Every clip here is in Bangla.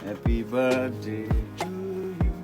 Happy birthday to you.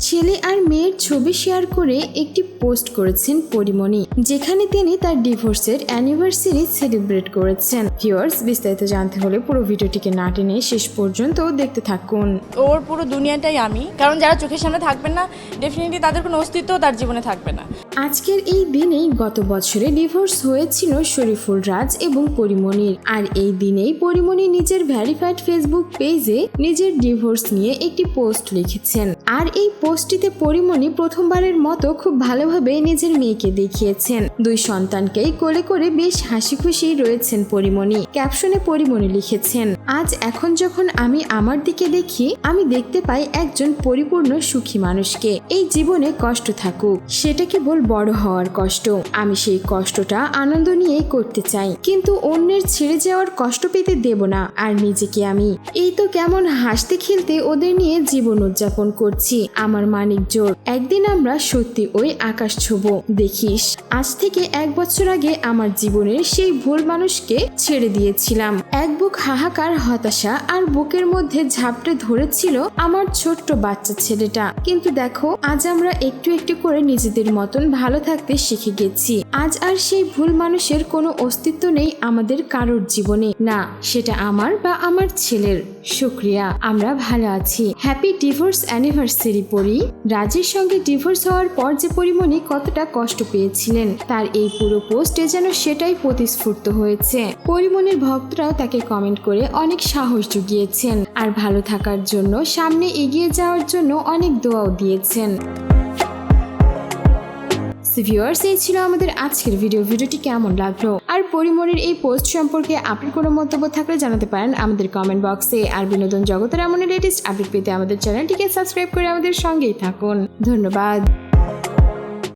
ছেলে আর মেয়ের ছবি শেয়ার করে একটি পোস্ট করেছেন পরিমণি, যেখানে তিনি তার ডিভোর্সের অ্যানিভার্সারি সেলিব্রেট করেছেন। ভিউয়ার্স, বিস্তারিত জানতে হলে পুরো ভিডিওটিকে না টেনে শেষ পর্যন্ত দেখতে থাকুন। ওর পুরো দুনিয়াটাই আমি, কারণ যারা চোখের সামনে থাকবেন না ডেফিনেটলি তাদের কোনো অস্তিত্ব তার জীবনে থাকবে না। আজকের এই দিনেই গত বছরে ডিভোর্স হয়েছিল শরীফুল রাজ এবং পরিমণির, আর এই দিনেই পরিমণি নিজের ভেরিফাইড ফেসবুক পেজে নিজের ডিভোর্স নিয়ে একটি পোস্ট লিখেছেন। আর এই পোস্টটিতে পরিমণি প্রথমবারের মতো খুব ভালোভাবে নিজের মেয়েকে দেখিয়েছেন। দুই সন্তানকেই কোলে করে বেশ হাসি খুশি রয়েছেন পরিমণি। ক্যাপশনে পরিমণি লিখেছেন, আজ এখন যখন আমি আমার দিকে দেখি, আমি দেখতে পাই একজন পরিপূর্ণ সুখী মানুষকে। এই জীবনে কষ্ট থাকুক, সেটা কেবল বড় হওয়ার কষ্ট। আমি সেই কষ্টটা আনন্দ নিয়েই করতে চাই, কিন্তু অন্যের ছেড়ে যাওয়ার কষ্ট পেতে দেব না। আর নিজেকে আমি এই তো কেমন হাসতে খেলতে ওদের নিয়ে জীবন উদযাপন করছি। আমার মানিক জোর, একদিন আমরা সত্যি ওই আকাশ ছোঁব। দেখিস, আজ থেকে 1 বছর আগে আমার জীবনের সেই ভুল মানুষকে ছেড়ে দিয়েছিলাম। এক বুক হাহাকার, হতাশা আর বুকের মধ্যে ঝাপটে ধরেছিল আমার ছোট্ট বাচ্চা ছেলেটা। কিন্তু দেখো, আজ আমরা একটু একটু করে নিজেদের মতন ভালো থাকতে শিখে গেছি। আজ আর সেই ভুল মানুষের কোনো অস্তিত্ব নেই আমাদের কারোর জীবনে, না সেটা আমার বা আমার ছেলের। শুক্রিয়া, আমরা ভালো আছি। হ্যাপি ডিভোর্স অ্যানিভার্সারি পরি। রাজের সঙ্গে ডিভোর্স হওয়ার পর যে পরিমণি কতটা কষ্ট পেয়েছিলেন, তার এই পুরো পোস্টে যেন সেটাই প্রতিস্ফুর্ত হয়েছে। পরিমণির ভক্তরাও তাকে কমেন্ট করে অনেক সাহস জুগিয়েছেন, আর ভালো থাকার জন্য, সামনে এগিয়ে যাওয়ার জন্য অনেক দোয়াও দিয়েছেন। ভিউয়ার্স, এই ছিল আমাদের আজকের ভিডিওটি কেমন লাগলো, আর পরিমণির এই পোস্ট সম্পর্কে আপনার কোনো মন্তব্য থাকলে জানাতে পারেন আমাদের কমেন্ট বক্সে। আর বিনোদন জগতের এমন লেটেস্ট আপডেট পেতে আমাদের চ্যানেলটিকে সাবস্ক্রাইব করে আমাদের সঙ্গেই থাকুন। ধন্যবাদ।